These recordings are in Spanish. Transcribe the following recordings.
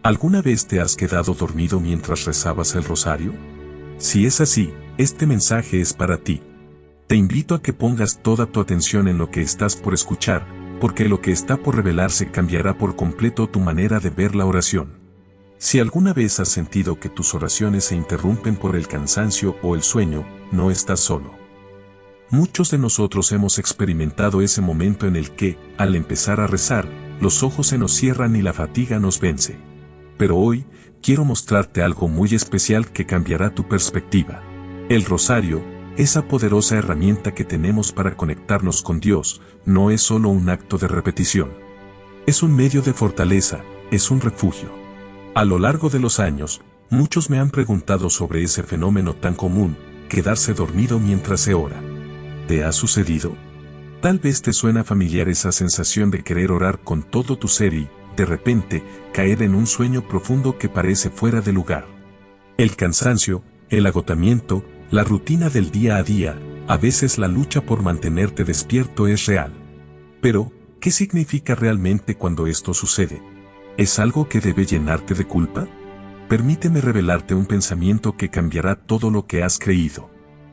¿Alguna vez te has quedado dormido mientras rezabas el rosario? Si es así, este mensaje es para ti. Te invito a que pongas toda tu atención en lo que estás por escuchar, porque lo que está por revelarse cambiará por completo tu manera de ver la oración. Si alguna vez has sentido que tus oraciones se interrumpen por el cansancio o el sueño, no estás solo. Muchos de nosotros hemos experimentado ese momento en el que, al empezar a rezar, los ojos se nos cierran y la fatiga nos vence. Pero hoy, quiero mostrarte algo muy especial que cambiará tu perspectiva. El rosario, esa poderosa herramienta que tenemos para conectarnos con Dios, no es solo un acto de repetición. Es un medio de fortaleza, es un refugio. A lo largo de los años, muchos me han preguntado sobre ese fenómeno tan común, quedarse dormido mientras se ora. ¿Te ha sucedido? Tal vez te suena familiar esa sensación de querer orar con todo tu ser y, de repente, caer en un sueño profundo que parece fuera de lugar. El cansancio, el agotamiento, la rutina del día a día, a veces la lucha por mantenerte despierto es real. Pero, ¿qué significa realmente cuando esto sucede? ¿Es algo que debe llenarte de culpa? Permíteme revelarte un pensamiento que cambiará todo lo que has creído.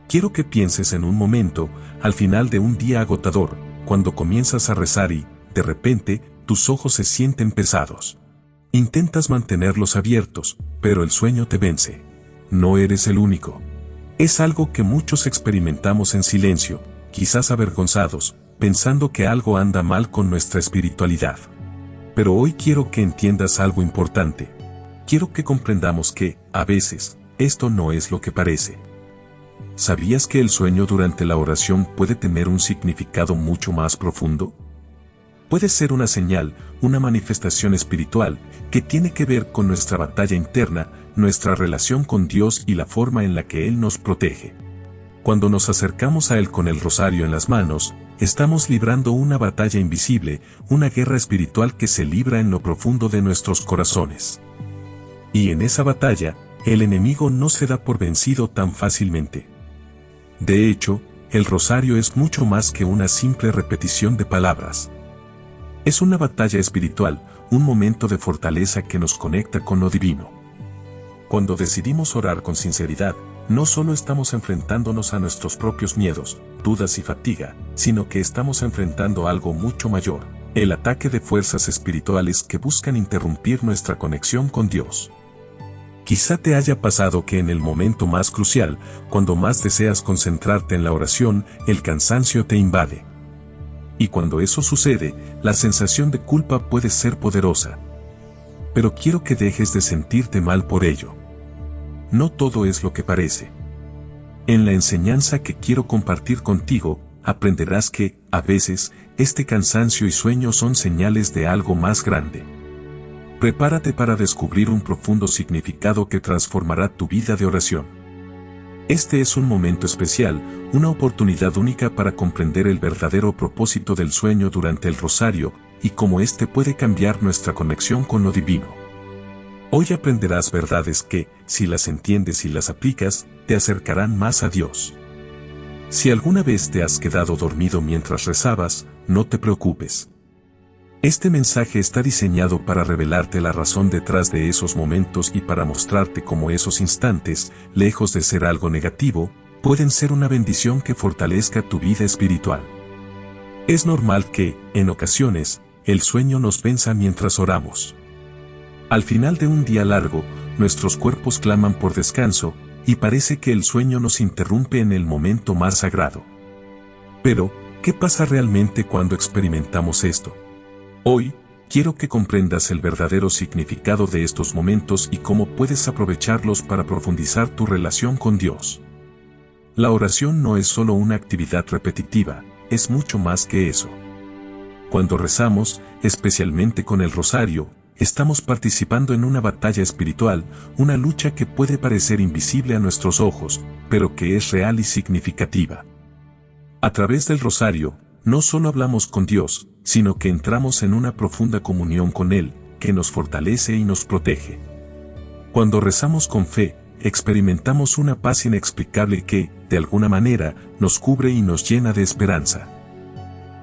Quiero que pienses en un momento, al final de un día agotador, cuando comienzas a rezar y, de repente, tus ojos se sienten pesados. Intentas mantenerlos abiertos, pero el sueño te vence. No eres el único. Es algo que muchos experimentamos en silencio, quizás avergonzados, pensando que algo anda mal con nuestra espiritualidad. Pero hoy quiero que entiendas algo importante. Quiero que comprendamos que, a veces, esto no es lo que parece. ¿Sabías que el sueño durante la oración puede tener un significado mucho más profundo? Puede ser una señal, una manifestación espiritual, que tiene que ver con nuestra batalla interna, nuestra relación con Dios y la forma en la que Él nos protege. Cuando nos acercamos a Él con el rosario en las manos, estamos librando una batalla invisible, una guerra espiritual que se libra en lo profundo de nuestros corazones. Y en esa batalla, el enemigo no se da por vencido tan fácilmente. De hecho, el rosario es mucho más que una simple repetición de palabras. Es una batalla espiritual, un momento de fortaleza que nos conecta con lo divino. Cuando decidimos orar con sinceridad, no solo estamos enfrentándonos a nuestros propios miedos, dudas y fatiga, sino que estamos enfrentando algo mucho mayor, el ataque de fuerzas espirituales que buscan interrumpir nuestra conexión con Dios. Quizá te haya pasado que en el momento más crucial, cuando más deseas concentrarte en la oración, el cansancio te invade. Y cuando eso sucede, la sensación de culpa puede ser poderosa. Pero quiero que dejes de sentirte mal por ello. No todo es lo que parece. En la enseñanza que quiero compartir contigo, aprenderás que, a veces, este cansancio y sueño son señales de algo más grande. Prepárate para descubrir un profundo significado que transformará tu vida de oración. Este es un momento especial, una oportunidad única para comprender el verdadero propósito del sueño durante el rosario, y cómo éste puede cambiar nuestra conexión con lo divino. Hoy aprenderás verdades que, si las entiendes y las aplicas, te acercarán más a Dios. Si alguna vez te has quedado dormido mientras rezabas, no te preocupes. Este mensaje está diseñado para revelarte la razón detrás de esos momentos y para mostrarte cómo esos instantes, lejos de ser algo negativo, pueden ser una bendición que fortalezca tu vida espiritual. Es normal que, en ocasiones, el sueño nos venza mientras oramos. Al final de un día largo, nuestros cuerpos claman por descanso, y parece que el sueño nos interrumpe en el momento más sagrado. Pero, ¿qué pasa realmente cuando experimentamos esto? Hoy, quiero que comprendas el verdadero significado de estos momentos y cómo puedes aprovecharlos para profundizar tu relación con Dios. La oración no es solo una actividad repetitiva, es mucho más que eso. Cuando rezamos, especialmente con el rosario, estamos participando en una batalla espiritual, una lucha que puede parecer invisible a nuestros ojos, pero que es real y significativa. A través del rosario, no solo hablamos con Dios, sino que entramos en una profunda comunión con Él, que nos fortalece y nos protege. Cuando rezamos con fe, experimentamos una paz inexplicable que, de alguna manera, nos cubre y nos llena de esperanza.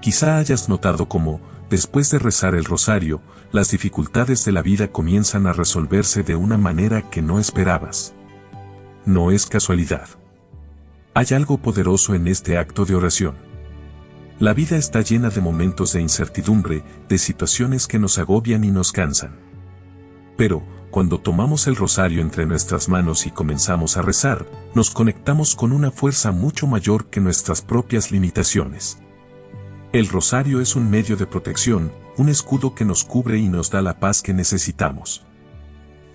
Quizá hayas notado cómo, después de rezar el rosario, las dificultades de la vida comienzan a resolverse de una manera que no esperabas. No es casualidad. Hay algo poderoso en este acto de oración. La vida está llena de momentos de incertidumbre, de situaciones que nos agobian y nos cansan. Pero, cuando tomamos el rosario entre nuestras manos y comenzamos a rezar, nos conectamos con una fuerza mucho mayor que nuestras propias limitaciones. El rosario es un medio de protección, un escudo que nos cubre y nos da la paz que necesitamos.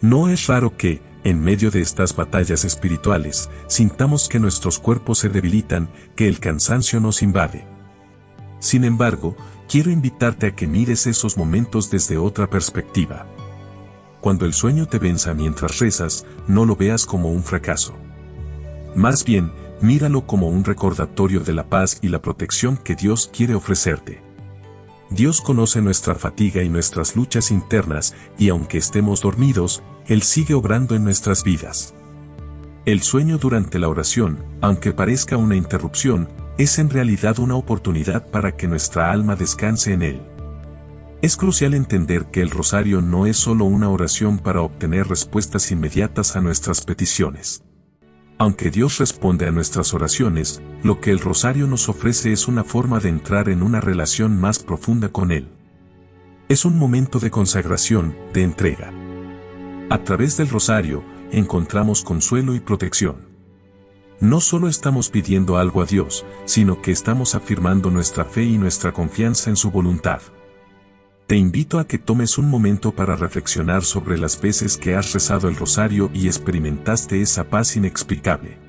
No es raro que, en medio de estas batallas espirituales, sintamos que nuestros cuerpos se debilitan, que el cansancio nos invade. Sin embargo, quiero invitarte a que mires esos momentos desde otra perspectiva. Cuando el sueño te venza mientras rezas, no lo veas como un fracaso. Más bien, míralo como un recordatorio de la paz y la protección que Dios quiere ofrecerte. Dios conoce nuestra fatiga y nuestras luchas internas, y aunque estemos dormidos, Él sigue obrando en nuestras vidas. El sueño durante la oración, aunque parezca una interrupción, es en realidad una oportunidad para que nuestra alma descanse en Él. Es crucial entender que el rosario no es solo una oración para obtener respuestas inmediatas a nuestras peticiones. Aunque Dios responde a nuestras oraciones, lo que el rosario nos ofrece es una forma de entrar en una relación más profunda con Él. Es un momento de consagración, de entrega. A través del rosario, encontramos consuelo y protección. No solo estamos pidiendo algo a Dios, sino que estamos afirmando nuestra fe y nuestra confianza en su voluntad. Te invito a que tomes un momento para reflexionar sobre las veces que has rezado el rosario y experimentaste esa paz inexplicable.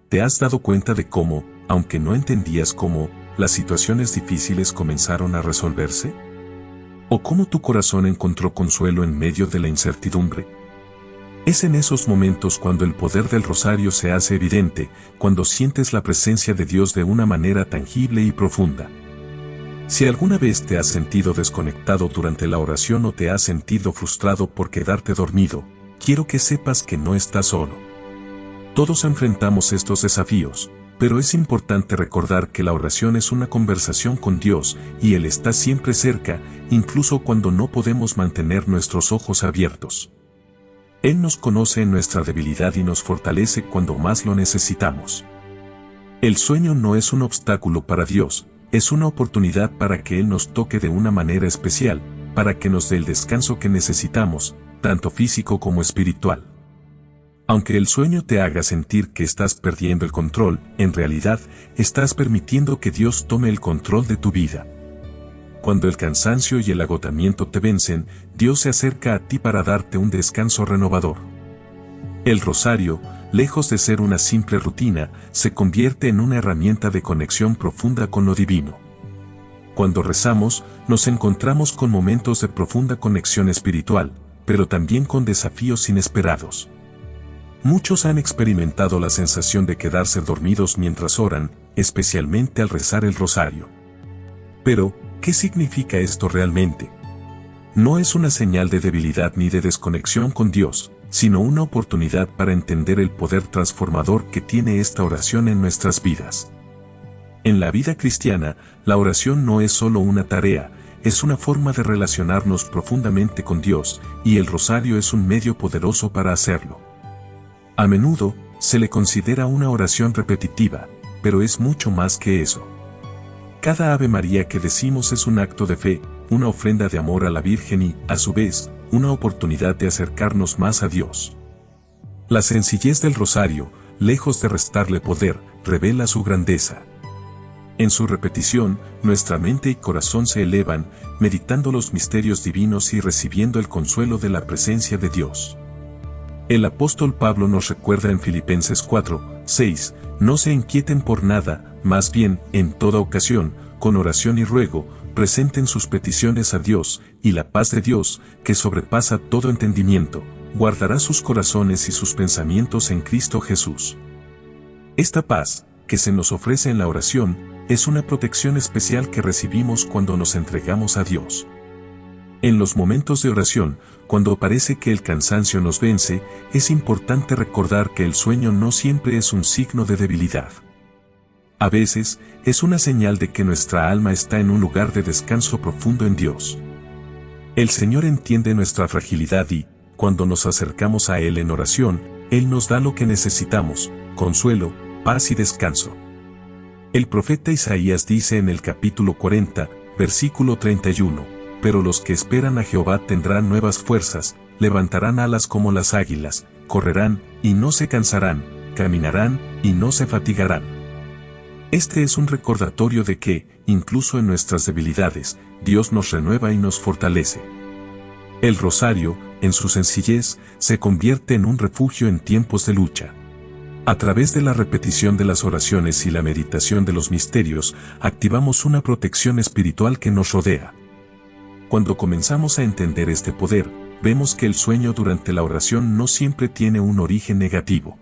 ¿Te has dado cuenta de cómo, aunque no entendías cómo, las situaciones difíciles comenzaron a resolverse? ¿O cómo tu corazón encontró consuelo en medio de la incertidumbre? Es en esos momentos cuando el poder del rosario se hace evidente, cuando sientes la presencia de Dios de una manera tangible y profunda. Si alguna vez te has sentido desconectado durante la oración o te has sentido frustrado por quedarte dormido, quiero que sepas que no estás solo. Todos enfrentamos estos desafíos, pero es importante recordar que la oración es una conversación con Dios y Él está siempre cerca, incluso cuando no podemos mantener nuestros ojos abiertos. Él nos conoce en nuestra debilidad y nos fortalece cuando más lo necesitamos. El sueño no es un obstáculo para Dios, es una oportunidad para que Él nos toque de una manera especial, para que nos dé el descanso que necesitamos, tanto físico como espiritual. Aunque el sueño te haga sentir que estás perdiendo el control, en realidad, estás permitiendo que Dios tome el control de tu vida. Cuando el cansancio y el agotamiento te vencen, Dios se acerca a ti para darte un descanso renovador. El rosario, lejos de ser una simple rutina, se convierte en una herramienta de conexión profunda con lo divino. Cuando rezamos, nos encontramos con momentos de profunda conexión espiritual, pero también con desafíos inesperados. Muchos han experimentado la sensación de quedarse dormidos mientras oran, especialmente al rezar el rosario. Pero, ¿qué significa esto realmente? No es una señal de debilidad ni de desconexión con Dios, sino una oportunidad para entender el poder transformador que tiene esta oración en nuestras vidas. En la vida cristiana, la oración no es solo una tarea, es una forma de relacionarnos profundamente con Dios, y el rosario es un medio poderoso para hacerlo. A menudo, se le considera una oración repetitiva, pero es mucho más que eso. Cada Ave María que decimos es un acto de fe, una ofrenda de amor a la Virgen y, a su vez, una oportunidad de acercarnos más a Dios. La sencillez del rosario, lejos de restarle poder, revela su grandeza. En su repetición, nuestra mente y corazón se elevan, meditando los misterios divinos y recibiendo el consuelo de la presencia de Dios. El apóstol Pablo nos recuerda en Filipenses 4:6, no se inquieten por nada, más bien, en toda ocasión, con oración y ruego, presenten sus peticiones a Dios, y la paz de Dios, que sobrepasa todo entendimiento, guardará sus corazones y sus pensamientos en Cristo Jesús. Esta paz, que se nos ofrece en la oración, es una protección especial que recibimos cuando nos entregamos a Dios. En los momentos de oración, cuando parece que el cansancio nos vence, es importante recordar que el sueño no siempre es un signo de debilidad. A veces, es una señal de que nuestra alma está en un lugar de descanso profundo en Dios. El Señor entiende nuestra fragilidad y, cuando nos acercamos a Él en oración, Él nos da lo que necesitamos: consuelo, paz y descanso. El profeta Isaías dice en el capítulo 40, versículo 31, «Pero los que esperan a Jehová tendrán nuevas fuerzas, levantarán alas como las águilas, correrán, y no se cansarán, caminarán, y no se fatigarán». Este es un recordatorio de que, incluso en nuestras debilidades, Dios nos renueva y nos fortalece. El rosario, en su sencillez, se convierte en un refugio en tiempos de lucha. A través de la repetición de las oraciones y la meditación de los misterios, activamos una protección espiritual que nos rodea. Cuando comenzamos a entender este poder, vemos que el sueño durante la oración no siempre tiene un origen negativo.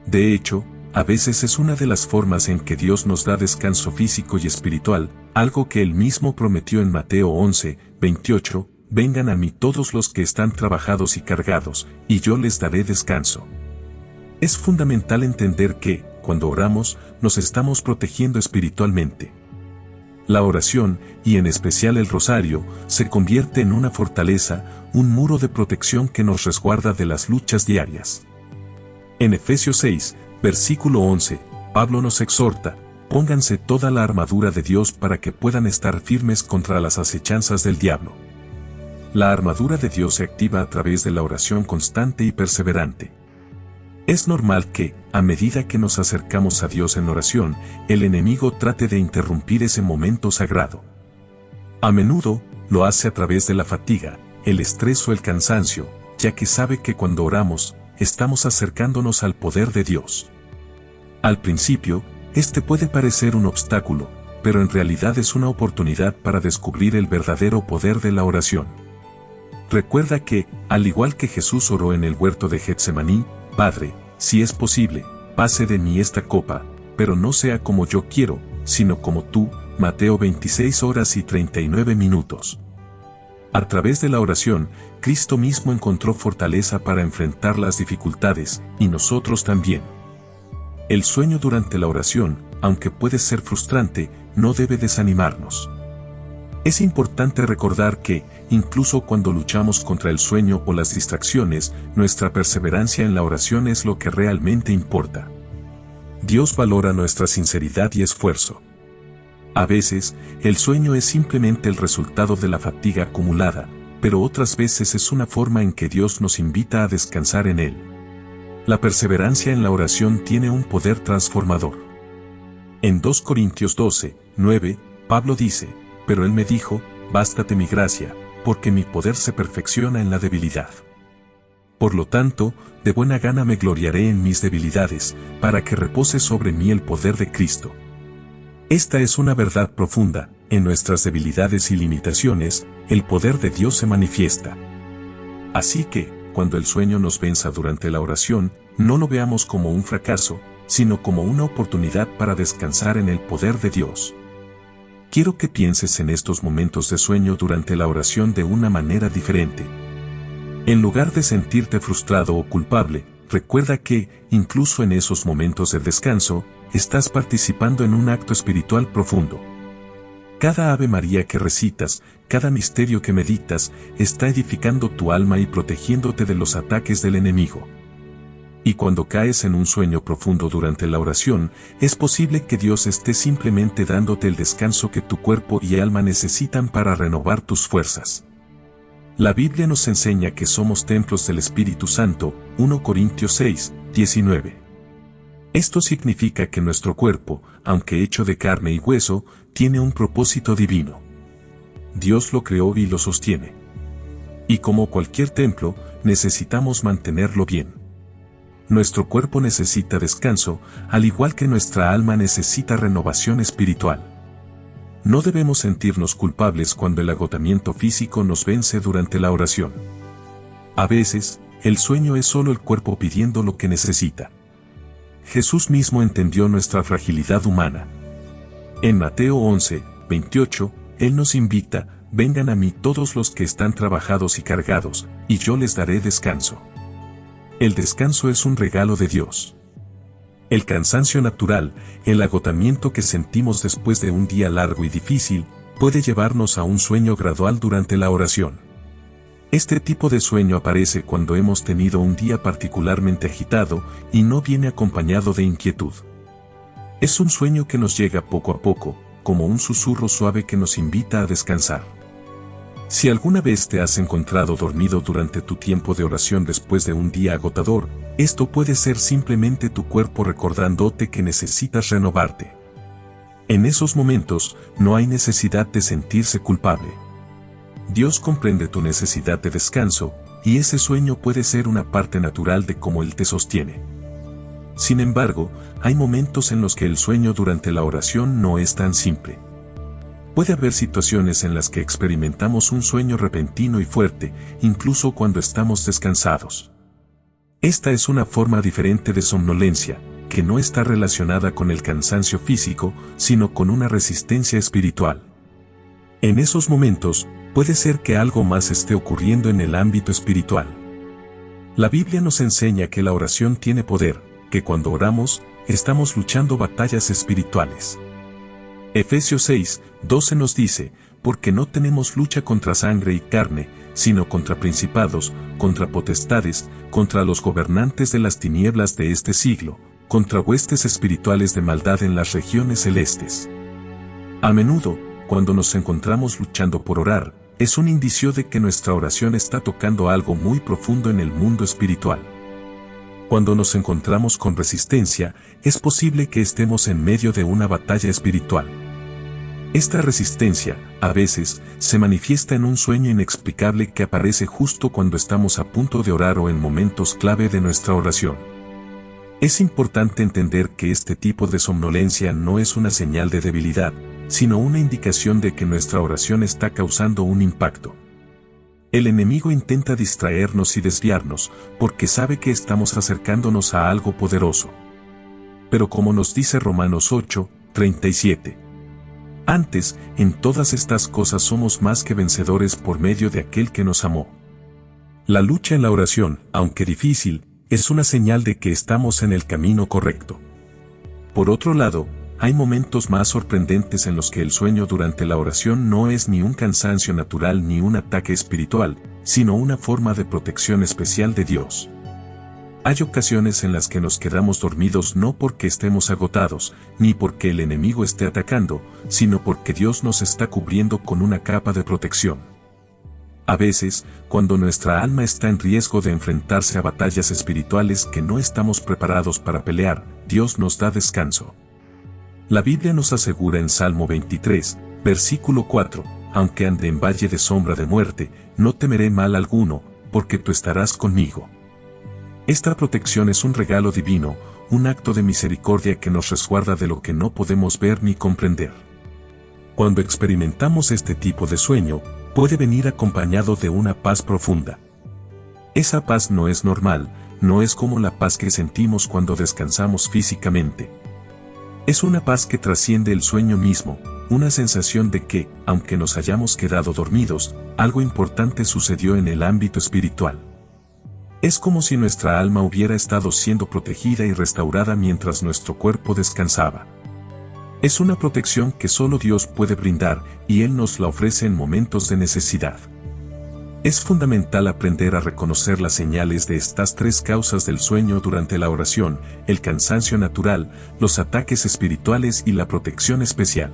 De hecho, a veces es una de las formas en que Dios nos da descanso físico y espiritual, algo que Él mismo prometió en Mateo 11, 28, «Vengan a mí todos los que están trabajados y cargados, y yo les daré descanso». Es fundamental entender que, cuando oramos, nos estamos protegiendo espiritualmente. La oración, y en especial el rosario, se convierte en una fortaleza, un muro de protección que nos resguarda de las luchas diarias. En Efesios 6, versículo 11, Pablo nos exhorta: «Pónganse toda la armadura de Dios para que puedan estar firmes contra las acechanzas del diablo». La armadura de Dios se activa a través de la oración constante y perseverante. Es normal que, a medida que nos acercamos a Dios en oración, el enemigo trate de interrumpir ese momento sagrado. A menudo, lo hace a través de la fatiga, el estrés o el cansancio, ya que sabe que cuando oramos, estamos acercándonos al poder de Dios. Al principio, este puede parecer un obstáculo, pero en realidad es una oportunidad para descubrir el verdadero poder de la oración. Recuerda que, al igual que Jesús oró en el huerto de Getsemaní: «Padre, si es posible, pase de mí esta copa, pero no sea como yo quiero, sino como tú». Mateo 26 horas y 39 minutos. A través de la oración, Cristo mismo encontró fortaleza para enfrentar las dificultades, y nosotros también. El sueño durante la oración, aunque puede ser frustrante, no debe desanimarnos. Es importante recordar que, incluso cuando luchamos contra el sueño o las distracciones, nuestra perseverancia en la oración es lo que realmente importa. Dios valora nuestra sinceridad y esfuerzo. A veces, el sueño es simplemente el resultado de la fatiga acumulada, pero otras veces es una forma en que Dios nos invita a descansar en Él. La perseverancia en la oración tiene un poder transformador. En 2 Corintios 12, 9, Pablo dice: «Pero Él me dijo, bástate mi gracia, porque mi poder se perfecciona en la debilidad. Por lo tanto, de buena gana me gloriaré en mis debilidades, para que repose sobre mí el poder de Cristo». Esta es una verdad profunda: en nuestras debilidades y limitaciones, el poder de Dios se manifiesta. Así que, cuando el sueño nos venza durante la oración, no lo veamos como un fracaso, sino como una oportunidad para descansar en el poder de Dios. Quiero que pienses en estos momentos de sueño durante la oración de una manera diferente. En lugar de sentirte frustrado o culpable, recuerda que, incluso en esos momentos de descanso, estás participando en un acto espiritual profundo. Cada Ave María que recitas, cada misterio que meditas, está edificando tu alma y protegiéndote de los ataques del enemigo. Y cuando caes en un sueño profundo durante la oración, es posible que Dios esté simplemente dándote el descanso que tu cuerpo y alma necesitan para renovar tus fuerzas. La Biblia nos enseña que somos templos del Espíritu Santo, 1 Corintios 6, 19. Esto significa que nuestro cuerpo, aunque hecho de carne y hueso, tiene un propósito divino. Dios lo creó y lo sostiene. Y como cualquier templo, necesitamos mantenerlo bien. Nuestro cuerpo necesita descanso, al igual que nuestra alma necesita renovación espiritual. No debemos sentirnos culpables cuando el agotamiento físico nos vence durante la oración. A veces, el sueño es solo el cuerpo pidiendo lo que necesita. Jesús mismo entendió nuestra fragilidad humana. En Mateo 11, 28, Él nos invita: «Vengan a mí todos los que están trabajados y cargados, y yo les daré descanso». El descanso es un regalo de Dios. El cansancio natural, el agotamiento que sentimos después de un día largo y difícil, puede llevarnos a un sueño gradual durante la oración. Este tipo de sueño aparece cuando hemos tenido un día particularmente agitado y no viene acompañado de inquietud. Es un sueño que nos llega poco a poco, como un susurro suave que nos invita a descansar. Si alguna vez te has encontrado dormido durante tu tiempo de oración después de un día agotador, esto puede ser simplemente tu cuerpo recordándote que necesitas renovarte. En esos momentos, no hay necesidad de sentirse culpable. Dios comprende tu necesidad de descanso, y ese sueño puede ser una parte natural de cómo Él te sostiene. Sin embargo, hay momentos en los que el sueño durante la oración no es tan simple. Puede haber situaciones en las que experimentamos un sueño repentino y fuerte, incluso cuando estamos descansados. Esta es una forma diferente de somnolencia, que no está relacionada con el cansancio físico, sino con una resistencia espiritual. En esos momentos, puede ser que algo más esté ocurriendo en el ámbito espiritual. La Biblia nos enseña que la oración tiene poder, que cuando oramos, estamos luchando batallas espirituales. Efesios 6, 12 nos dice, porque no tenemos lucha contra sangre y carne, sino contra principados, contra potestades, contra los gobernantes de las tinieblas de este siglo, contra huestes espirituales de maldad en las regiones celestes. A menudo, cuando nos encontramos luchando por orar, es un indicio de que nuestra oración está tocando algo muy profundo en el mundo espiritual. Cuando nos encontramos con resistencia, es posible que estemos en medio de una batalla espiritual. Esta resistencia, a veces, se manifiesta en un sueño inexplicable que aparece justo cuando estamos a punto de orar o en momentos clave de nuestra oración. Es importante entender que este tipo de somnolencia no es una señal de debilidad, sino una indicación de que nuestra oración está causando un impacto. El enemigo intenta distraernos y desviarnos, porque sabe que estamos acercándonos a algo poderoso. Pero como nos dice Romanos 8, 37. Antes, en todas estas cosas somos más que vencedores por medio de aquel que nos amó. La lucha en la oración, aunque difícil, es una señal de que estamos en el camino correcto. Por otro lado, hay momentos más sorprendentes en los que el sueño durante la oración no es ni un cansancio natural ni un ataque espiritual, sino una forma de protección especial de Dios. Hay ocasiones en las que nos quedamos dormidos no porque estemos agotados, ni porque el enemigo esté atacando, sino porque Dios nos está cubriendo con una capa de protección. A veces, cuando nuestra alma está en riesgo de enfrentarse a batallas espirituales que no estamos preparados para pelear, Dios nos da descanso. La Biblia nos asegura en Salmo 23, versículo 4, aunque ande en valle de sombra de muerte, no temeré mal alguno, porque tú estarás conmigo. Esta protección es un regalo divino, un acto de misericordia que nos resguarda de lo que no podemos ver ni comprender. Cuando experimentamos este tipo de sueño, puede venir acompañado de una paz profunda. Esa paz no es normal, no es como la paz que sentimos cuando descansamos físicamente. Es una paz que trasciende el sueño mismo, una sensación de que, aunque nos hayamos quedado dormidos, algo importante sucedió en el ámbito espiritual. Es como si nuestra alma hubiera estado siendo protegida y restaurada mientras nuestro cuerpo descansaba. Es una protección que solo Dios puede brindar, y Él nos la ofrece en momentos de necesidad. Es fundamental aprender a reconocer las señales de estas tres causas del sueño durante la oración: el cansancio natural, los ataques espirituales y la protección especial.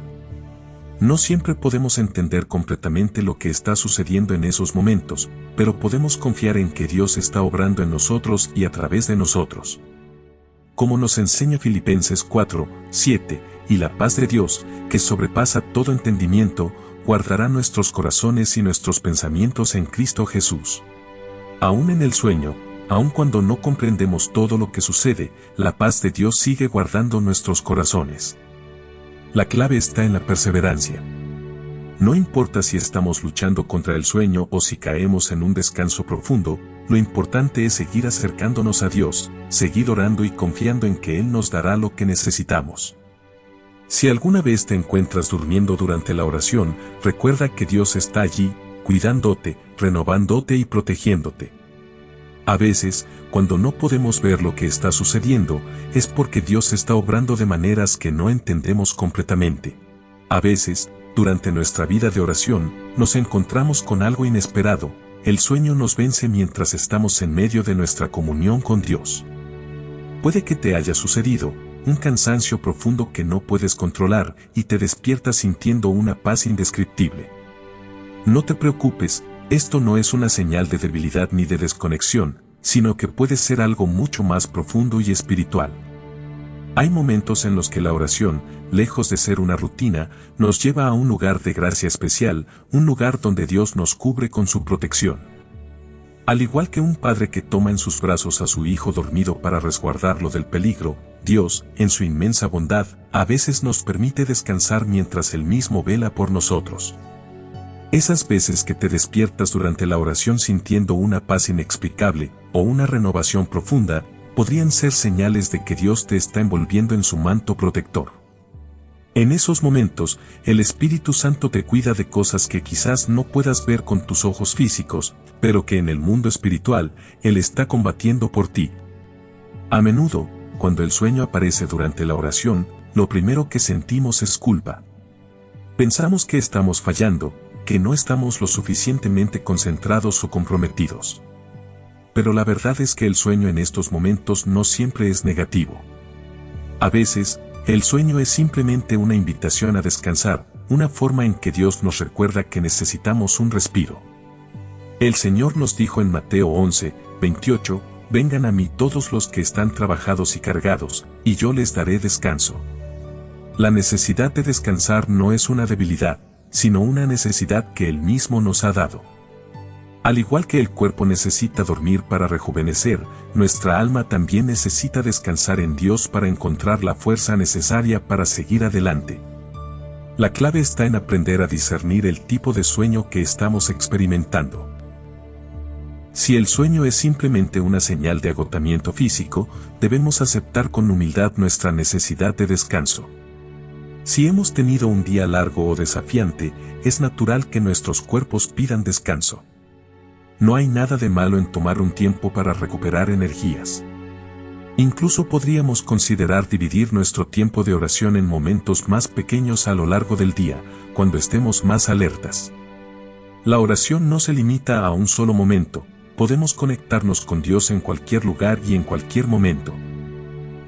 No siempre podemos entender completamente lo que está sucediendo en esos momentos, pero podemos confiar en que Dios está obrando en nosotros y a través de nosotros. Como nos enseña Filipenses 4, 7, y la paz de Dios, que sobrepasa todo entendimiento, guardará nuestros corazones y nuestros pensamientos en Cristo Jesús. Aún en el sueño, aun cuando no comprendemos todo lo que sucede, la paz de Dios sigue guardando nuestros corazones. La clave está en la perseverancia. No importa si estamos luchando contra el sueño o si caemos en un descanso profundo, lo importante es seguir acercándonos a Dios, seguir orando y confiando en que Él nos dará lo que necesitamos. Si alguna vez te encuentras durmiendo durante la oración, recuerda que Dios está allí, cuidándote, renovándote y protegiéndote. A veces, cuando no podemos ver lo que está sucediendo, es porque Dios está obrando de maneras que no entendemos completamente. A veces, durante nuestra vida de oración, nos encontramos con algo inesperado. El sueño nos vence mientras estamos en medio de nuestra comunión con Dios. Puede que te haya sucedido un cansancio profundo que no puedes controlar y te despiertas sintiendo una paz indescriptible. No te preocupes, esto no es una señal de debilidad ni de desconexión, sino que puede ser algo mucho más profundo y espiritual. Hay momentos en los que la oración, lejos de ser una rutina, nos lleva a un lugar de gracia especial, un lugar donde Dios nos cubre con su protección. Al igual que un padre que toma en sus brazos a su hijo dormido para resguardarlo del peligro, Dios, en su inmensa bondad, a veces nos permite descansar mientras Él mismo vela por nosotros. Esas veces que te despiertas durante la oración sintiendo una paz inexplicable o una renovación profunda, podrían ser señales de que Dios te está envolviendo en su manto protector. En esos momentos, el Espíritu Santo te cuida de cosas que quizás no puedas ver con tus ojos físicos, pero que en el mundo espiritual, Él está combatiendo por ti. A menudo, cuando el sueño aparece durante la oración, lo primero que sentimos es culpa. Pensamos que estamos fallando, que no estamos lo suficientemente concentrados o comprometidos. Pero la verdad es que el sueño en estos momentos no siempre es negativo. A veces, el sueño es simplemente una invitación a descansar, una forma en que Dios nos recuerda que necesitamos un respiro. El Señor nos dijo en Mateo 11, 28, «Vengan a mí todos los que están trabajados y cargados, y yo les daré descanso». La necesidad de descansar no es una debilidad, sino una necesidad que Él mismo nos ha dado. Al igual que el cuerpo necesita dormir para rejuvenecer, nuestra alma también necesita descansar en Dios para encontrar la fuerza necesaria para seguir adelante. La clave está en aprender a discernir el tipo de sueño que estamos experimentando. Si el sueño es simplemente una señal de agotamiento físico, debemos aceptar con humildad nuestra necesidad de descanso. Si hemos tenido un día largo o desafiante, es natural que nuestros cuerpos pidan descanso. No hay nada de malo en tomar un tiempo para recuperar energías. Incluso podríamos considerar dividir nuestro tiempo de oración en momentos más pequeños a lo largo del día, cuando estemos más alertas. La oración no se limita a un solo momento, podemos conectarnos con Dios en cualquier lugar y en cualquier momento.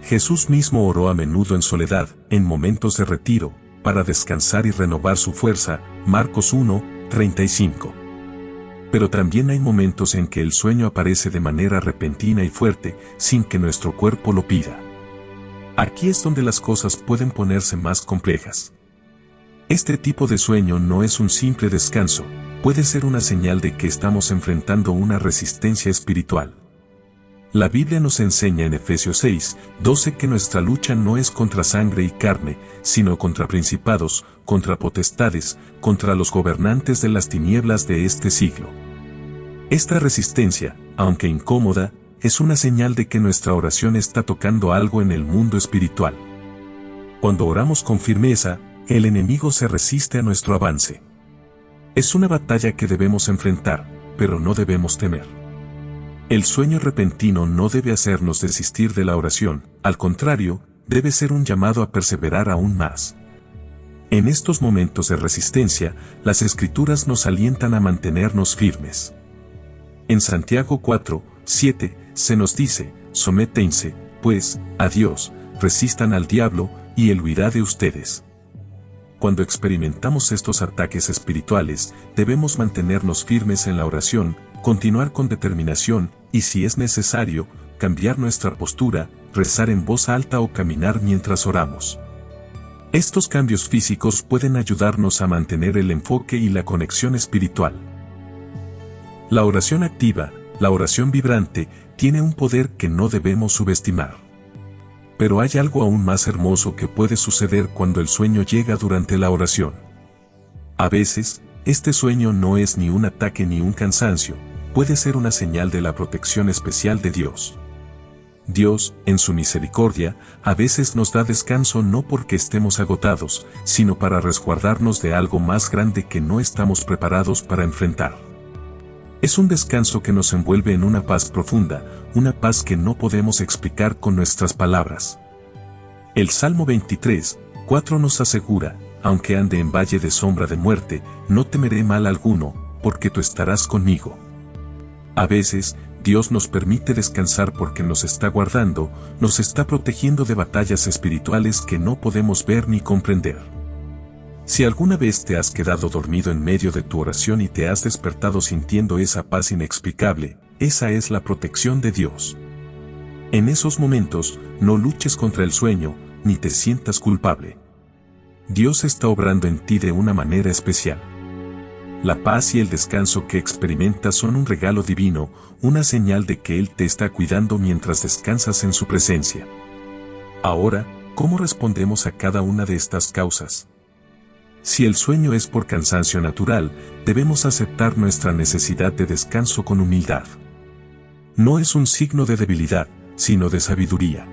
Jesús mismo oró a menudo en soledad, en momentos de retiro, para descansar y renovar su fuerza, Marcos 1, 35. Pero también hay momentos en que el sueño aparece de manera repentina y fuerte, sin que nuestro cuerpo lo pida. Aquí es donde las cosas pueden ponerse más complejas. Este tipo de sueño no es un simple descanso, puede ser una señal de que estamos enfrentando una resistencia espiritual. La Biblia nos enseña en Efesios 6, 12 que nuestra lucha no es contra sangre y carne, sino contra principados, contra potestades, contra los gobernantes de las tinieblas de este siglo. Esta resistencia, aunque incómoda, es una señal de que nuestra oración está tocando algo en el mundo espiritual. Cuando oramos con firmeza, el enemigo se resiste a nuestro avance. Es una batalla que debemos enfrentar, pero no debemos temer. El sueño repentino no debe hacernos desistir de la oración, al contrario, debe ser un llamado a perseverar aún más. En estos momentos de resistencia, las Escrituras nos alientan a mantenernos firmes. En Santiago 4, 7, se nos dice, sométense, pues, a Dios, resistan al diablo, y él huirá de ustedes. Cuando experimentamos estos ataques espirituales, debemos mantenernos firmes en la oración, continuar con determinación, y si es necesario, cambiar nuestra postura, rezar en voz alta o caminar mientras oramos. Estos cambios físicos pueden ayudarnos a mantener el enfoque y la conexión espiritual. La oración activa, la oración vibrante, tiene un poder que no debemos subestimar. Pero hay algo aún más hermoso que puede suceder cuando el sueño llega durante la oración. A veces, este sueño no es ni un ataque ni un cansancio, puede ser una señal de la protección especial de Dios. Dios, en su misericordia, a veces nos da descanso no porque estemos agotados, sino para resguardarnos de algo más grande que no estamos preparados para enfrentar. Es un descanso que nos envuelve en una paz profunda, una paz que no podemos explicar con nuestras palabras. El Salmo 23, 4 nos asegura, aunque ande en valle de sombra de muerte, no temeré mal alguno, porque tú estarás conmigo. A veces, Dios nos permite descansar porque nos está guardando, nos está protegiendo de batallas espirituales que no podemos ver ni comprender. Si alguna vez te has quedado dormido en medio de tu oración y te has despertado sintiendo esa paz inexplicable, esa es la protección de Dios. En esos momentos, no luches contra el sueño, ni te sientas culpable. Dios está obrando en ti de una manera especial. La paz y el descanso que experimentas son un regalo divino, una señal de que Él te está cuidando mientras descansas en su presencia. Ahora, ¿cómo respondemos a cada una de estas causas? Si el sueño es por cansancio natural, debemos aceptar nuestra necesidad de descanso con humildad. No es un signo de debilidad, sino de sabiduría.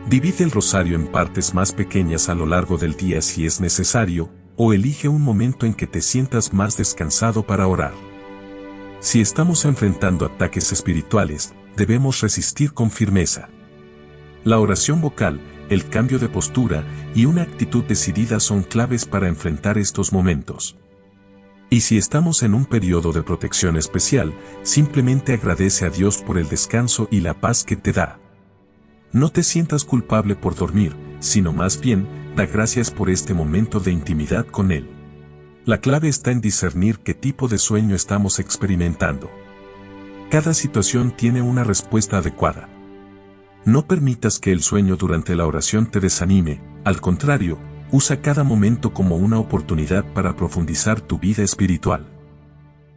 Divide el rosario en partes más pequeñas a lo largo del día si es necesario, o elige un momento en que te sientas más descansado para orar. Si estamos enfrentando ataques espirituales, debemos resistir con firmeza. La oración vocal, el cambio de postura y una actitud decidida son claves para enfrentar estos momentos. Y si estamos en un periodo de protección especial, simplemente agradece a Dios por el descanso y la paz que te da. No te sientas culpable por dormir, sino más bien, da gracias por este momento de intimidad con Él. La clave está en discernir qué tipo de sueño estamos experimentando. Cada situación tiene una respuesta adecuada. No permitas que el sueño durante la oración te desanime, al contrario, usa cada momento como una oportunidad para profundizar tu vida espiritual.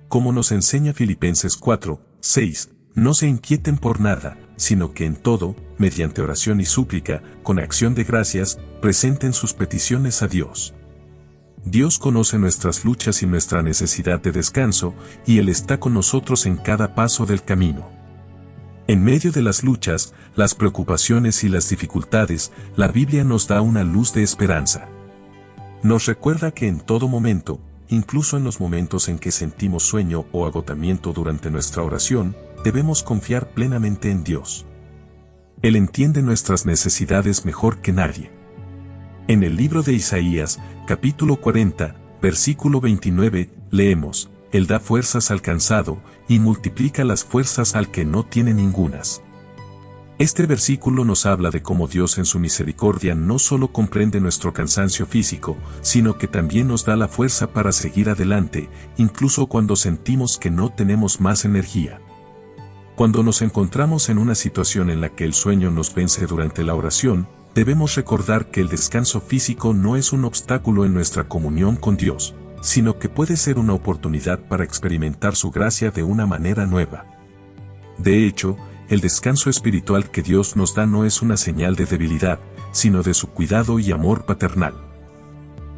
Como nos enseña Filipenses 4, 6, no se inquieten por nada, sino que en todo, mediante oración y súplica, con acción de gracias, presenten sus peticiones a Dios. Dios conoce nuestras luchas y nuestra necesidad de descanso, y Él está con nosotros en cada paso del camino. En medio de las luchas, las preocupaciones y las dificultades, la Biblia nos da una luz de esperanza. Nos recuerda que en todo momento, incluso en los momentos en que sentimos sueño o agotamiento durante nuestra oración, debemos confiar plenamente en Dios. Él entiende nuestras necesidades mejor que nadie. En el libro de Isaías, capítulo 40, versículo 29, leemos: Él da fuerzas al cansado, y multiplica las fuerzas al que no tiene ningunas. Este versículo nos habla de cómo Dios en su misericordia no solo comprende nuestro cansancio físico, sino que también nos da la fuerza para seguir adelante, incluso cuando sentimos que no tenemos más energía. Cuando nos encontramos en una situación en la que el sueño nos vence durante la oración, debemos recordar que el descanso físico no es un obstáculo en nuestra comunión con Dios, sino que puede ser una oportunidad para experimentar su gracia de una manera nueva. De hecho, el descanso espiritual que Dios nos da no es una señal de debilidad, sino de su cuidado y amor paternal.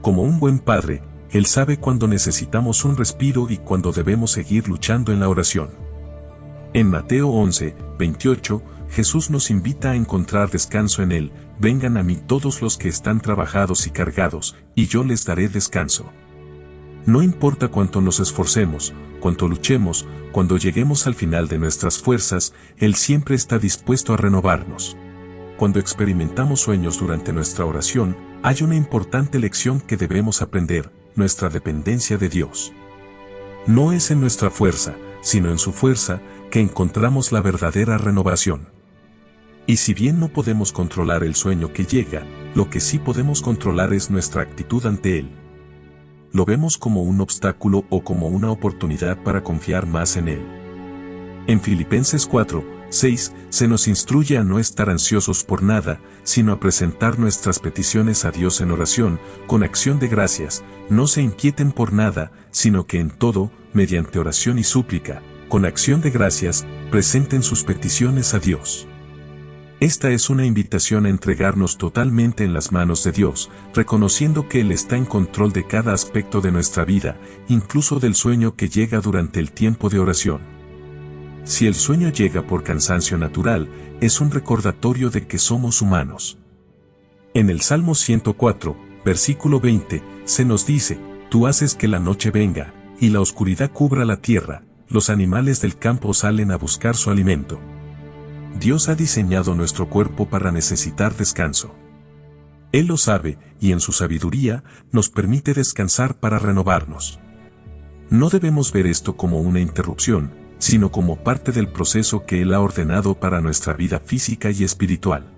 Como un buen padre, Él sabe cuándo necesitamos un respiro y cuándo debemos seguir luchando en la oración. En Mateo 11, 28, Jesús nos invita a encontrar descanso en Él: vengan a mí todos los que están trabajados y cargados, y yo les daré descanso. No importa cuánto nos esforcemos, cuánto luchemos, cuando lleguemos al final de nuestras fuerzas, Él siempre está dispuesto a renovarnos. Cuando experimentamos sueños durante nuestra oración, hay una importante lección que debemos aprender: nuestra dependencia de Dios. No es en nuestra fuerza, sino en su fuerza, que encontramos la verdadera renovación. Y si bien no podemos controlar el sueño que llega, lo que sí podemos controlar es nuestra actitud ante él. Lo vemos como un obstáculo o como una oportunidad para confiar más en él. En Filipenses 4, 6, se nos instruye a no estar ansiosos por nada, sino a presentar nuestras peticiones a Dios en oración, con acción de gracias. No se inquieten por nada, sino que en todo, mediante oración y súplica, con acción de gracias, presenten sus peticiones a Dios. Esta es una invitación a entregarnos totalmente en las manos de Dios, reconociendo que Él está en control de cada aspecto de nuestra vida, incluso del sueño que llega durante el tiempo de oración. Si el sueño llega por cansancio natural, es un recordatorio de que somos humanos. En el Salmo 104, versículo 20, se nos dice: Tú haces que la noche venga, y la oscuridad cubra la tierra, los animales del campo salen a buscar su alimento. Dios ha diseñado nuestro cuerpo para necesitar descanso. Él lo sabe, y en su sabiduría, nos permite descansar para renovarnos. No debemos ver esto como una interrupción, sino como parte del proceso que Él ha ordenado para nuestra vida física y espiritual.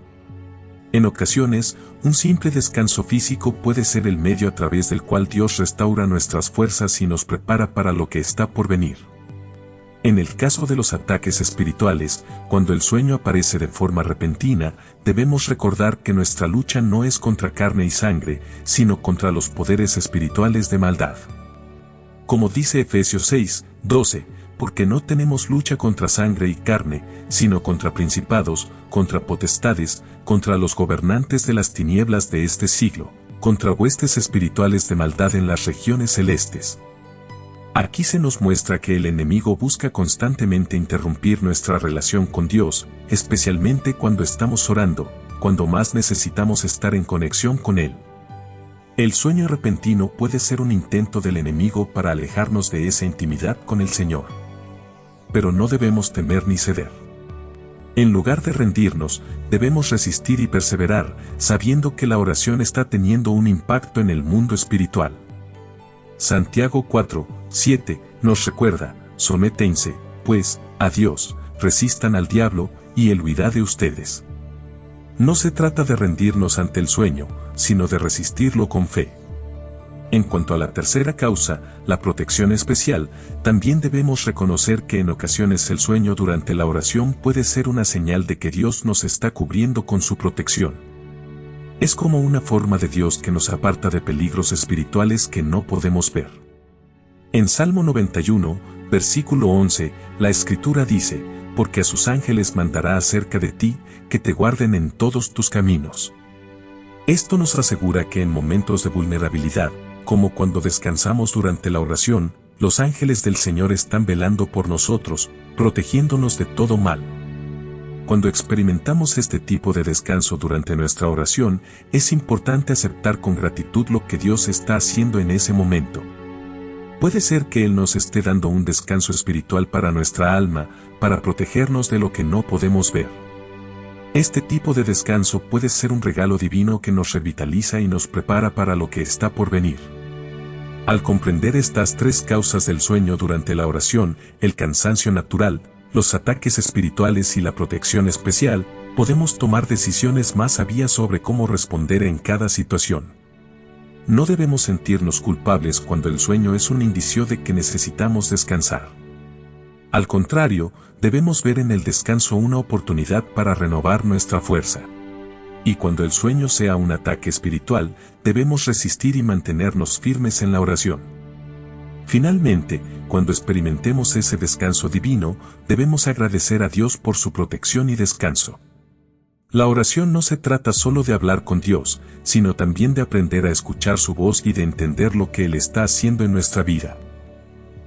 En ocasiones, un simple descanso físico puede ser el medio a través del cual Dios restaura nuestras fuerzas y nos prepara para lo que está por venir. En el caso de los ataques espirituales, cuando el sueño aparece de forma repentina, debemos recordar que nuestra lucha no es contra carne y sangre, sino contra los poderes espirituales de maldad. Como dice Efesios 6, 12, porque no tenemos lucha contra sangre y carne, sino contra principados, contra potestades, contra los gobernantes de las tinieblas de este siglo, contra huestes espirituales de maldad en las regiones celestes. Aquí se nos muestra que el enemigo busca constantemente interrumpir nuestra relación con Dios, especialmente cuando estamos orando, cuando más necesitamos estar en conexión con Él. El sueño repentino puede ser un intento del enemigo para alejarnos de esa intimidad con el Señor. Pero no debemos temer ni ceder. En lugar de rendirnos, debemos resistir y perseverar, sabiendo que la oración está teniendo un impacto en el mundo espiritual. Santiago 4, 7, nos recuerda, sométense, pues, a Dios, resistan al diablo, y él huirá de ustedes. No se trata de rendirnos ante el sueño, sino de resistirlo con fe. En cuanto a la tercera causa, la protección especial, también debemos reconocer que en ocasiones el sueño durante la oración puede ser una señal de que Dios nos está cubriendo con su protección. Es como una forma de Dios que nos aparta de peligros espirituales que no podemos ver. En Salmo 91, versículo 11, la Escritura dice, porque a sus ángeles mandará acerca de ti, que te guarden en todos tus caminos. Esto nos asegura que en momentos de vulnerabilidad, como cuando descansamos durante la oración, los ángeles del Señor están velando por nosotros, protegiéndonos de todo mal. Cuando experimentamos este tipo de descanso durante nuestra oración, es importante aceptar con gratitud lo que Dios está haciendo en ese momento. Puede ser que Él nos esté dando un descanso espiritual para nuestra alma, para protegernos de lo que no podemos ver. Este tipo de descanso puede ser un regalo divino que nos revitaliza y nos prepara para lo que está por venir. Al comprender estas tres causas del sueño durante la oración, el cansancio natural, los ataques espirituales y la protección especial, podemos tomar decisiones más sabias sobre cómo responder en cada situación. No debemos sentirnos culpables cuando el sueño es un indicio de que necesitamos descansar. Al contrario, debemos ver en el descanso una oportunidad para renovar nuestra fuerza. Y cuando el sueño sea un ataque espiritual, debemos resistir y mantenernos firmes en la oración. Finalmente, cuando experimentemos ese descanso divino, debemos agradecer a Dios por su protección y descanso. La oración no se trata solo de hablar con Dios, sino también de aprender a escuchar su voz y de entender lo que Él está haciendo en nuestra vida.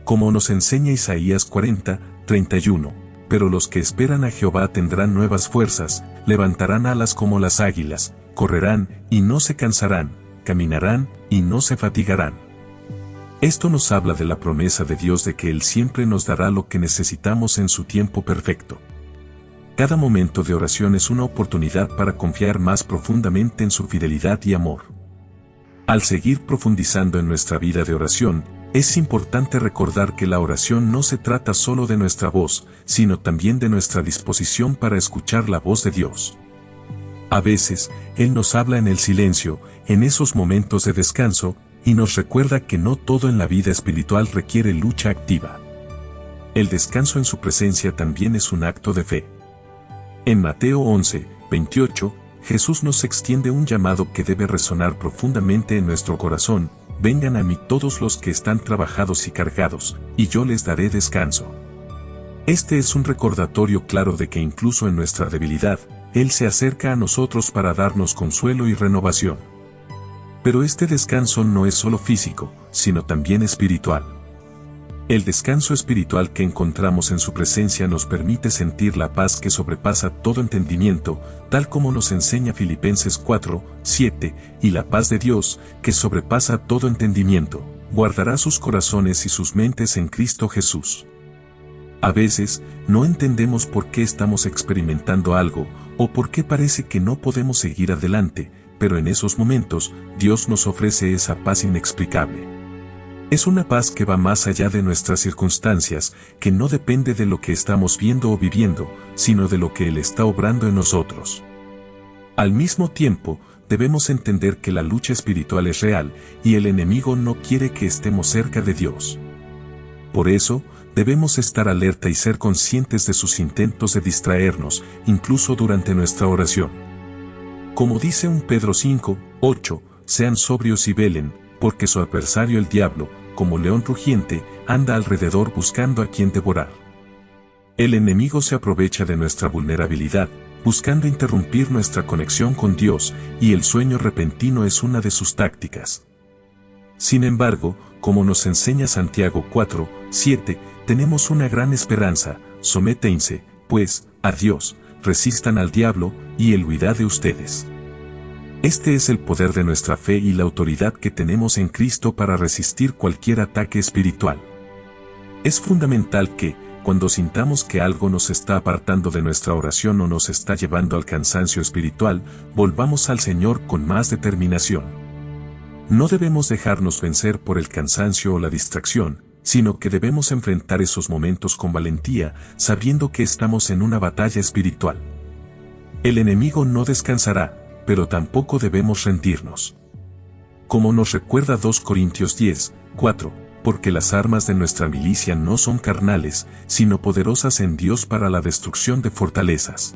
Como nos enseña Isaías 40, 31, pero los que esperan a Jehová tendrán nuevas fuerzas, levantarán alas como las águilas, correrán y no se cansarán, caminarán y no se fatigarán. Esto nos habla de la promesa de Dios de que Él siempre nos dará lo que necesitamos en su tiempo perfecto. Cada momento de oración es una oportunidad para confiar más profundamente en su fidelidad y amor. Al seguir profundizando en nuestra vida de oración, es importante recordar que la oración no se trata solo de nuestra voz, sino también de nuestra disposición para escuchar la voz de Dios. A veces, Él nos habla en el silencio, en esos momentos de descanso, y nos recuerda que no todo en la vida espiritual requiere lucha activa. El descanso en su presencia también es un acto de fe. En Mateo 11, 28, Jesús nos extiende un llamado que debe resonar profundamente en nuestro corazón: vengan a mí todos los que están trabajados y cargados, y yo les daré descanso. Este es un recordatorio claro de que incluso en nuestra debilidad, Él se acerca a nosotros para darnos consuelo y renovación. Pero este descanso no es solo físico, sino también espiritual. El descanso espiritual que encontramos en su presencia nos permite sentir la paz que sobrepasa todo entendimiento, tal como nos enseña Filipenses 4, 7, y la paz de Dios, que sobrepasa todo entendimiento, guardará sus corazones y sus mentes en Cristo Jesús. A veces, no entendemos por qué estamos experimentando algo, o por qué parece que no podemos seguir adelante, pero en esos momentos, Dios nos ofrece esa paz inexplicable. Es una paz que va más allá de nuestras circunstancias, que no depende de lo que estamos viendo o viviendo, sino de lo que Él está obrando en nosotros. Al mismo tiempo, debemos entender que la lucha espiritual es real, y el enemigo no quiere que estemos cerca de Dios. Por eso, debemos estar alerta y ser conscientes de sus intentos de distraernos, incluso durante nuestra oración. Como dice 1 Pedro 5, 8, sean sobrios y velen, porque su adversario el diablo, como león rugiente, anda alrededor buscando a quien devorar. El enemigo se aprovecha de nuestra vulnerabilidad, buscando interrumpir nuestra conexión con Dios, y el sueño repentino es una de sus tácticas. Sin embargo, como nos enseña Santiago 4, 7, tenemos una gran esperanza: sométense, pues, a Dios, resistan al diablo, y él huirá de ustedes. Este es el poder de nuestra fe y la autoridad que tenemos en Cristo para resistir cualquier ataque espiritual. Es fundamental que, cuando sintamos que algo nos está apartando de nuestra oración o nos está llevando al cansancio espiritual, volvamos al Señor con más determinación. No debemos dejarnos vencer por el cansancio o la distracción, sino que debemos enfrentar esos momentos con valentía, sabiendo que estamos en una batalla espiritual. El enemigo no descansará, pero tampoco debemos rendirnos. Como nos recuerda 2 Corintios 10, 4, porque las armas de nuestra milicia no son carnales, sino poderosas en Dios para la destrucción de fortalezas.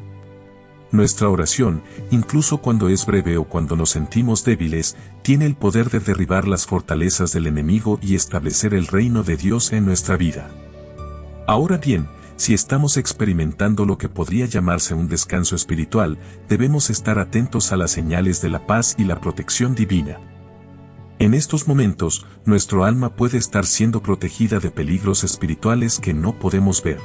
Nuestra oración, incluso cuando es breve o cuando nos sentimos débiles, tiene el poder de derribar las fortalezas del enemigo y establecer el reino de Dios en nuestra vida. Ahora bien, si estamos experimentando lo que podría llamarse un descanso espiritual, debemos estar atentos a las señales de la paz y la protección divina. En estos momentos, nuestro alma puede estar siendo protegida de peligros espirituales que no podemos ver.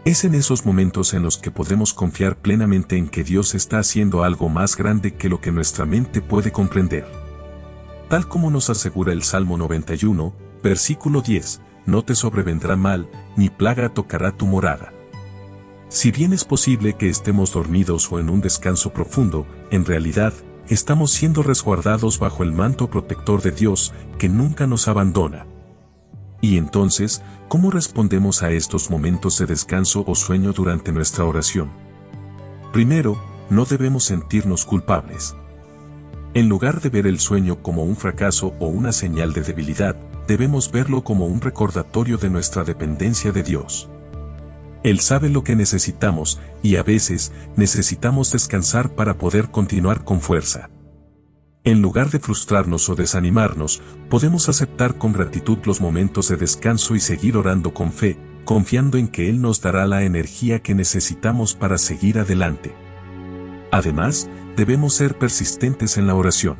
Es en esos momentos en los que podemos confiar plenamente en que Dios está haciendo algo más grande que lo que nuestra mente puede comprender. Tal como nos asegura el Salmo 91, versículo 10, no te sobrevendrá mal, ni plaga tocará tu morada. Si bien es posible que estemos dormidos o en un descanso profundo, en realidad, estamos siendo resguardados bajo el manto protector de Dios, que nunca nos abandona. Y entonces, ¿cómo respondemos a estos momentos de descanso o sueño durante nuestra oración? Primero, no debemos sentirnos culpables. En lugar de ver el sueño como un fracaso o una señal de debilidad, debemos verlo como un recordatorio de nuestra dependencia de Dios. Él sabe lo que necesitamos, y a veces, necesitamos descansar para poder continuar con fuerza. En lugar de frustrarnos o desanimarnos, podemos aceptar con gratitud los momentos de descanso y seguir orando con fe, confiando en que Él nos dará la energía que necesitamos para seguir adelante. Además, debemos ser persistentes en la oración.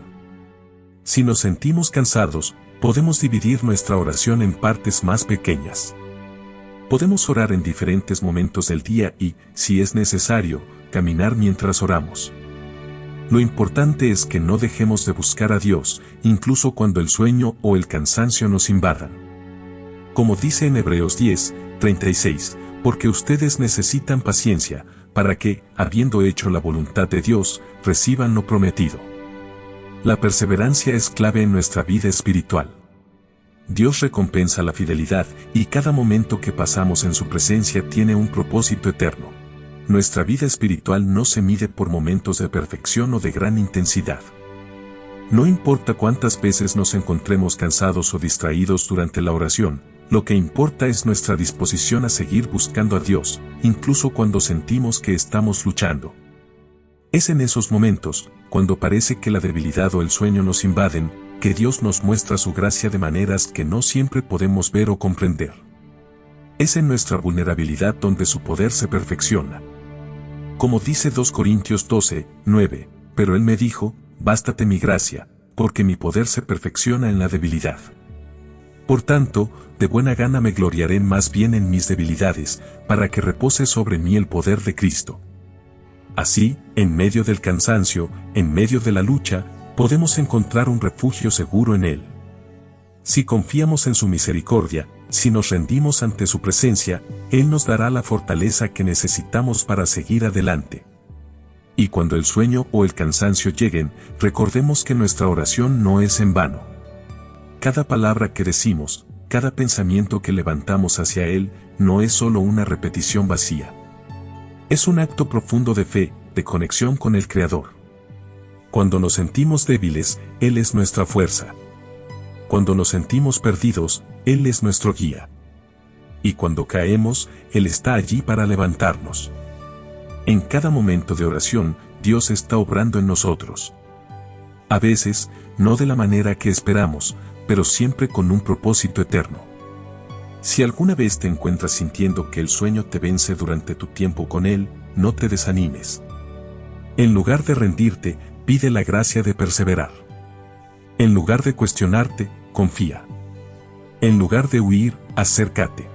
Si nos sentimos cansados, podemos dividir nuestra oración en partes más pequeñas. Podemos orar en diferentes momentos del día y, si es necesario, caminar mientras oramos. Lo importante es que no dejemos de buscar a Dios, incluso cuando el sueño o el cansancio nos invadan. Como dice en Hebreos 10, 36, porque ustedes necesitan paciencia, para que, habiendo hecho la voluntad de Dios, reciban lo prometido. La perseverancia es clave en nuestra vida espiritual. Dios recompensa la fidelidad, y cada momento que pasamos en su presencia tiene un propósito eterno. Nuestra vida espiritual no se mide por momentos de perfección o de gran intensidad. No importa cuántas veces nos encontremos cansados o distraídos durante la oración, lo que importa es nuestra disposición a seguir buscando a Dios, incluso cuando sentimos que estamos luchando. Es en esos momentos, cuando parece que la debilidad o el sueño nos invaden, que Dios nos muestra su gracia de maneras que no siempre podemos ver o comprender. Es en nuestra vulnerabilidad donde su poder se perfecciona. Como dice 2 Corintios 12, 9, pero Él me dijo, bástate mi gracia, porque mi poder se perfecciona en la debilidad. Por tanto, de buena gana me gloriaré más bien en mis debilidades, para que repose sobre mí el poder de Cristo. Así, en medio del cansancio, en medio de la lucha, podemos encontrar un refugio seguro en Él. Si confiamos en su misericordia, Si nos rendimos ante su presencia, Él nos dará la fortaleza que necesitamos para seguir adelante. Y cuando el sueño o el cansancio lleguen, recordemos que nuestra oración no es en vano. Cada palabra que decimos, cada pensamiento que levantamos hacia Él, no es solo una repetición vacía. Es un acto profundo de fe, de conexión con el Creador. Cuando nos sentimos débiles, Él es nuestra fuerza. Cuando nos sentimos perdidos, Él es nuestro guía. Y cuando caemos, Él está allí para levantarnos. En cada momento de oración, Dios está obrando en nosotros. A veces, no de la manera que esperamos, pero siempre con un propósito eterno. Si alguna vez te encuentras sintiendo que el sueño te vence durante tu tiempo con Él, no te desanimes. En lugar de rendirte, pide la gracia de perseverar. En lugar de cuestionarte, confía. En lugar de huir, acércate.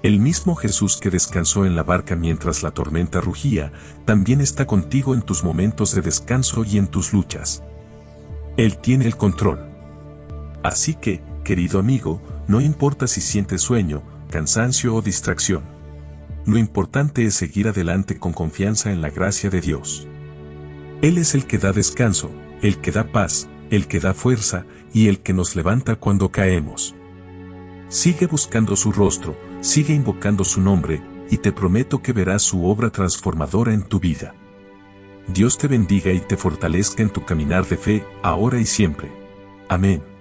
El mismo Jesús que descansó en la barca mientras la tormenta rugía, también está contigo en tus momentos de descanso y en tus luchas. Él tiene el control. Así que, querido amigo, no importa si sientes sueño, cansancio o distracción. Lo importante es seguir adelante con confianza en la gracia de Dios. Él es el que da descanso, el que da paz, el que da fuerza y el que nos levanta cuando caemos. Sigue buscando su rostro, sigue invocando su nombre, y te prometo que verás su obra transformadora en tu vida. Dios te bendiga y te fortalezca en tu caminar de fe, ahora y siempre. Amén.